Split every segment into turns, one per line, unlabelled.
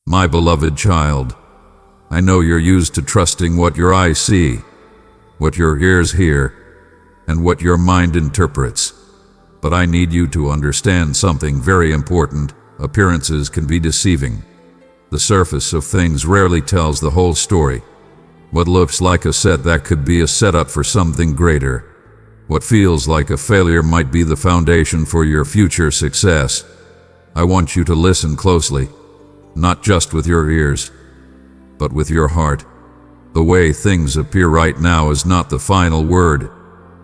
My beloved child, I know you're used to trusting what your eyes see, what your ears hear, and what your mind interprets. But I need you to understand something very important. Appearances can be deceiving. The surface of things rarely tells the whole story. What looks like a set that could be a setup for something greater. What feels like a failure might be the foundation for your future success. I want you to listen closely, not just with your ears, but with your heart. The way things appear right now is not the final word.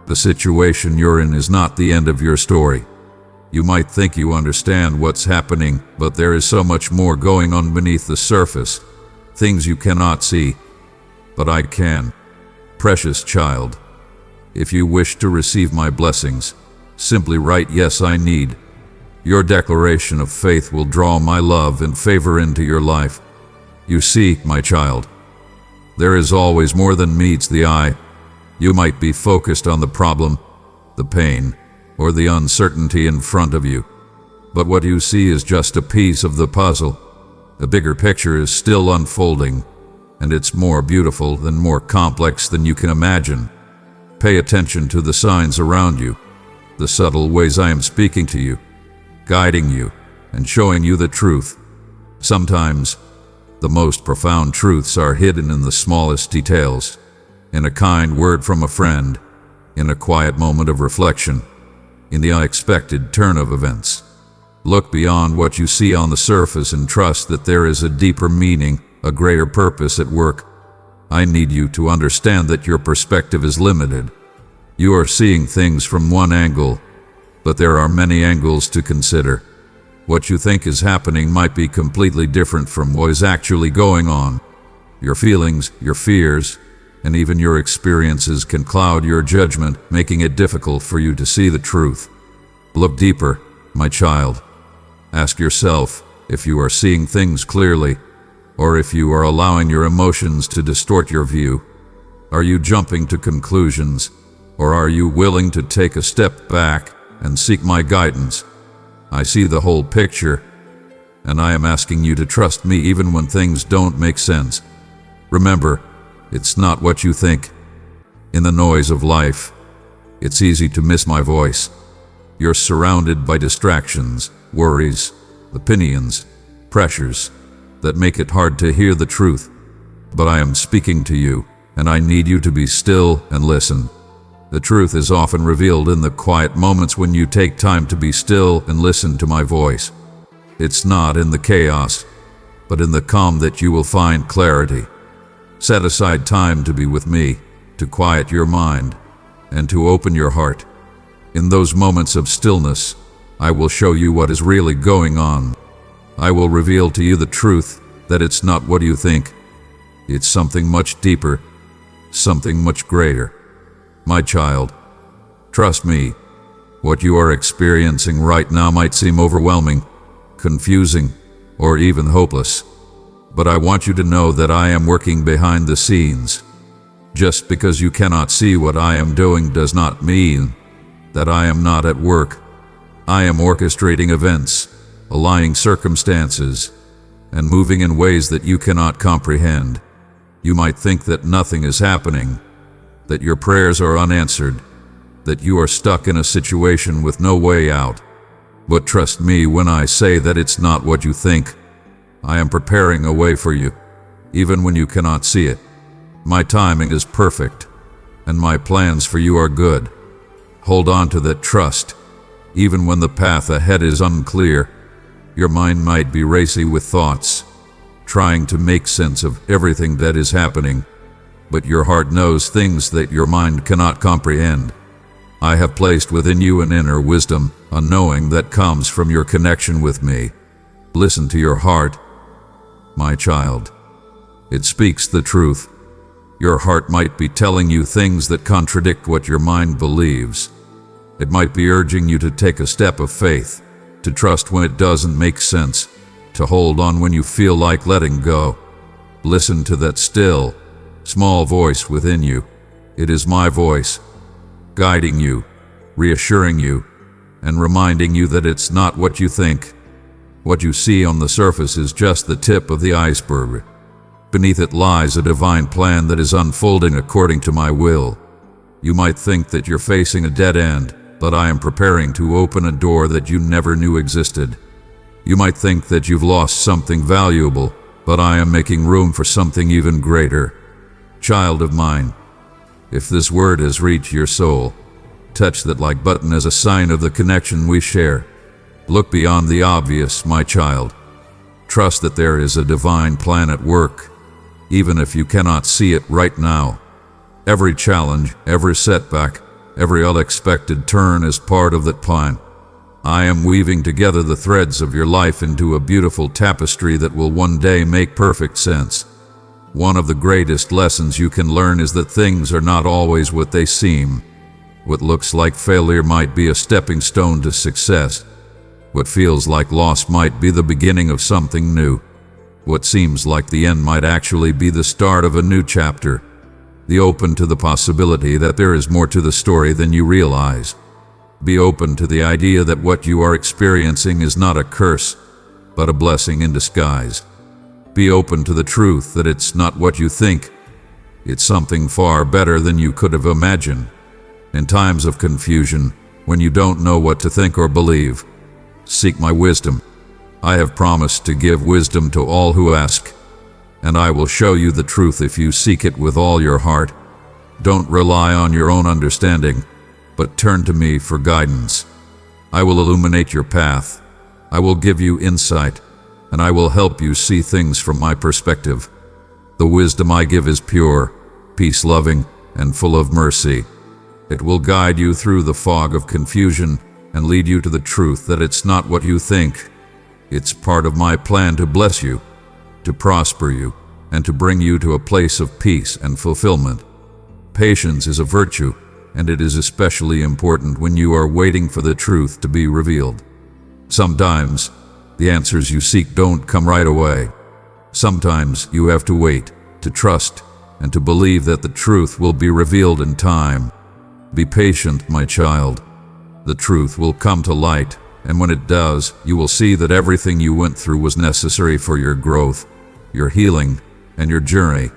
The situation you're in is not the end of your story. You might think you understand what's happening, but there is so much more going on beneath the surface. Things you cannot see. But I can. Precious child, if you wish to receive my blessings, simply write "Yes, I need." Your declaration of faith will draw my love and favor into your life. You see, my child, there is always more than meets the eye. You might be focused on the problem, the pain, or the uncertainty in front of you. But what you see is just a piece of the puzzle. The bigger picture is still unfolding, and it's more beautiful and more complex than you can imagine. Pay attention to the signs around you, the subtle ways I am speaking to you, guiding you, and showing you the truth. Sometimes, the most profound truths are hidden in the smallest details, in a kind word from a friend, in a quiet moment of reflection, in the unexpected turn of events. Look beyond what you see on the surface and trust that there is a deeper meaning, a greater purpose at work. I need you to understand that your perspective is limited. You are seeing things from one angle, but there are many angles to consider. What you think is happening might be completely different from what is actually going on. Your feelings, your fears, and even your experiences can cloud your judgment, making it difficult for you to see the truth. Look deeper, my child. Ask yourself if you are seeing things clearly, or if you are allowing your emotions to distort your view. Are you jumping to conclusions, or are you willing to take a step back and seek my guidance? I see the whole picture, and I am asking you to trust me even when things don't make sense. Remember, it's not what you think. In the noise of life, it's easy to miss my voice. You're surrounded by distractions, worries, opinions, pressures that make it hard to hear the truth. But I am speaking to you, and I need you to be still and listen. The truth is often revealed in the quiet moments when you take time to be still and listen to my voice. It's not in the chaos, but in the calm that you will find clarity. Set aside time to be with me, to quiet your mind, and to open your heart. In those moments of stillness, I will show you what is really going on. I will reveal to you the truth that it's not what you think. It's something much deeper, something much greater. My child, trust me, what you are experiencing right now might seem overwhelming, confusing, or even hopeless. But I want you to know that I am working behind the scenes. Just because you cannot see what I am doing does not mean that I am not at work. I am orchestrating events, aligning circumstances, and moving in ways that you cannot comprehend. You might think that nothing is happening, that your prayers are unanswered, that you are stuck in a situation with no way out. But trust me when I say that it's not what you think. I am preparing a way for you, even when you cannot see it. My timing is perfect, and my plans for you are good. Hold on to that trust, even when the path ahead is unclear. Your mind might be racy with thoughts, trying to make sense of everything that is happening, but your heart knows things that your mind cannot comprehend. I have placed within you an inner wisdom, a knowing that comes from your connection with me. Listen to your heart, my child. It speaks the truth. Your heart might be telling you things that contradict what your mind believes. It might be urging you to take a step of faith, to trust when it doesn't make sense, to hold on when you feel like letting go. Listen to that still, small voice within you. It is my voice, guiding you, reassuring you, and reminding you that it's not what you think. What you see on the surface is just the tip of the iceberg. Beneath it lies a divine plan that is unfolding according to my will. You might think that you're facing a dead end, but I am preparing to open a door that you never knew existed. You might think that you've lost something valuable, but I am making room for something even greater. Child of mine, if this word has reached your soul, touch that like button as a sign of the connection we share. Look beyond the obvious, my child. Trust that there is a divine plan at work, even if you cannot see it right now. Every challenge, every setback, every unexpected turn is part of that plan. I am weaving together the threads of your life into a beautiful tapestry that will one day make perfect sense. One of the greatest lessons you can learn is that things are not always what they seem. What looks like failure might be a stepping stone to success. What feels like loss might be the beginning of something new. What seems like the end might actually be the start of a new chapter. Be open to the possibility that there is more to the story than you realize. Be open to the idea that what you are experiencing is not a curse, but a blessing in disguise. Be open to the truth that it's not what you think. It's something far better than you could have imagined. In times of confusion, when you don't know what to think or believe, seek my wisdom. I have promised to give wisdom to all who ask, and I will show you the truth if you seek it with all your heart. Don't rely on your own understanding, but turn to me for guidance. I will illuminate your path. I will give you insight, and I will help you see things from my perspective. The wisdom I give is pure, peace-loving, and full of mercy. It will guide you through the fog of confusion and lead you to the truth that it's not what you think. It's part of my plan to bless you, to prosper you, and to bring you to a place of peace and fulfillment. Patience is a virtue, and it is especially important when you are waiting for the truth to be revealed. Sometimes, the answers you seek don't come right away. Sometimes you have to wait, to trust, and to believe that the truth will be revealed in time. Be patient, my child. The truth will come to light, and when it does, you will see that everything you went through was necessary for your growth, your healing, and your journey.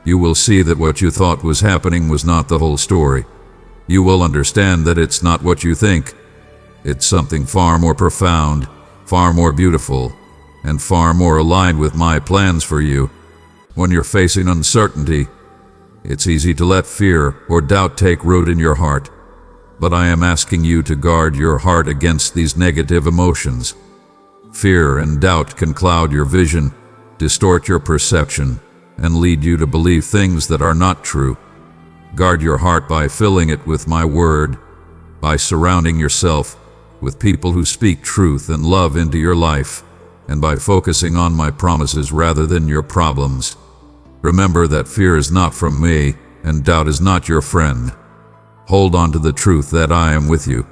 You will see that what you thought was happening was not the whole story. You will understand that it's not what you think. It's something far more profound, far more beautiful, and far more aligned with my plans for you. When you're facing uncertainty, it's easy to let fear or doubt take root in your heart. But I am asking you to guard your heart against these negative emotions. Fear and doubt can cloud your vision, distort your perception, and lead you to believe things that are not true. Guard your heart by filling it with my word, by surrounding yourself with people who speak truth and love into your life, and by focusing on my promises rather than your problems. Remember that fear is not from me, and doubt is not your friend. Hold on to the truth that I am with you,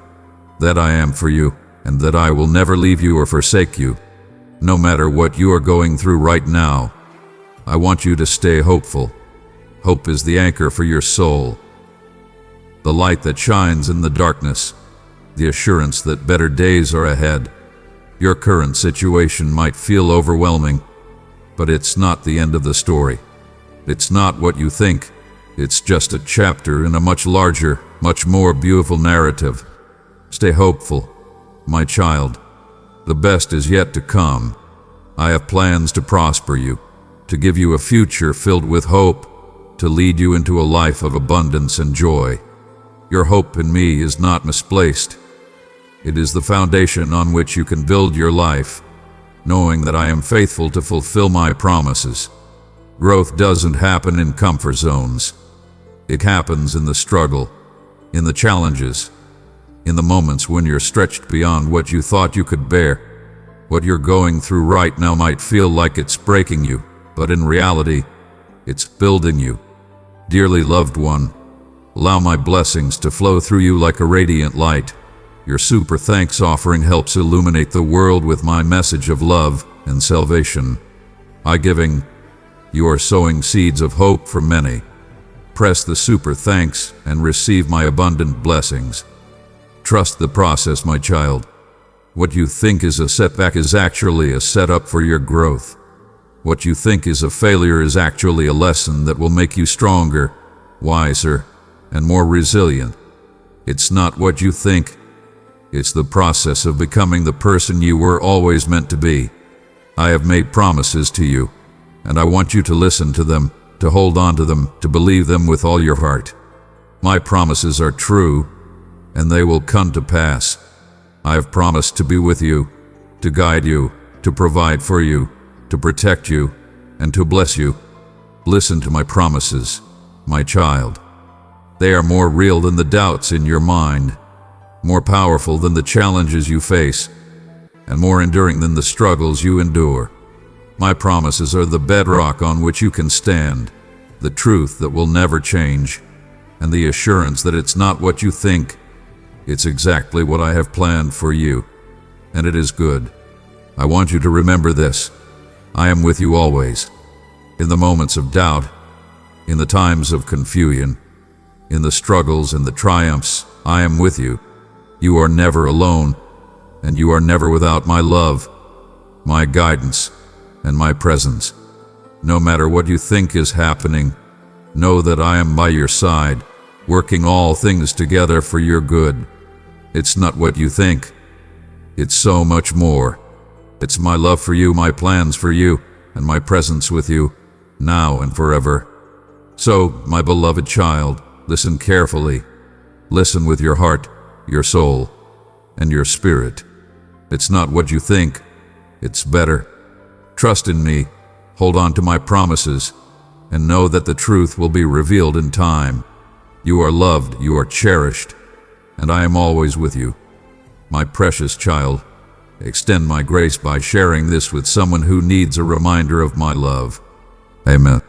that I am for you, and that I will never leave you or forsake you. No matter what you are going through right now, I want you to stay hopeful. Hope is the anchor for your soul, the light that shines in the darkness, the assurance that better days are ahead. Your current situation might feel overwhelming, but it's not the end of the story. It's not what you think. It's just a chapter in a much larger, much more beautiful narrative. Stay hopeful, my child. The best is yet to come. I have plans to prosper you, to give you a future filled with hope, to lead you into a life of abundance and joy. Your hope in me is not misplaced. It is the foundation on which you can build your life, knowing that I am faithful to fulfill my promises. Growth doesn't happen in comfort zones. It happens in the struggle, in the challenges, in the moments when you're stretched beyond what you thought you could bear. What you're going through right now might feel like it's breaking you, but in reality, it's building you. Dearly loved one, allow my blessings to flow through you like a radiant light. Your super thanks offering helps illuminate the world with my message of love and salvation. By giving, you are sowing seeds of hope for many. Press the super thanks and receive my abundant blessings. Trust the process, my child. What you think is a setback is actually a setup for your growth. What you think is a failure is actually a lesson that will make you stronger, wiser, and more resilient. It's not what you think. It's the process of becoming the person you were always meant to be. I have made promises to you, and I want you to listen to them, to hold on to them, to believe them with all your heart. My promises are true, and they will come to pass. I have promised to be with you, to guide you, to provide for you, to protect you, and to bless you. Listen to my promises, my child. They are more real than the doubts in your mind, more powerful than the challenges you face, and more enduring than the struggles you endure. My promises are the bedrock on which you can stand, the truth that will never change, and the assurance that it's not what you think. It's exactly what I have planned for you, and it is good. I want you to remember this. I am with you always. In the moments of doubt, in the times of confusion, in the struggles and the triumphs, I am with you. You are never alone, and you are never without my love, my guidance, and my presence. No matter what you think is happening, know that I am by your side, working all things together for your good. It's not what you think. It's so much more. It's my love for you, my plans for you, and my presence with you, now and forever. So, my beloved child, listen carefully. Listen with your heart, your soul, and your spirit. It's not what you think. It's better. Trust in me, hold on to my promises, and know that the truth will be revealed in time. You are loved, you are cherished, and I am always with you. My precious child, extend my grace by sharing this with someone who needs a reminder of my love. Amen.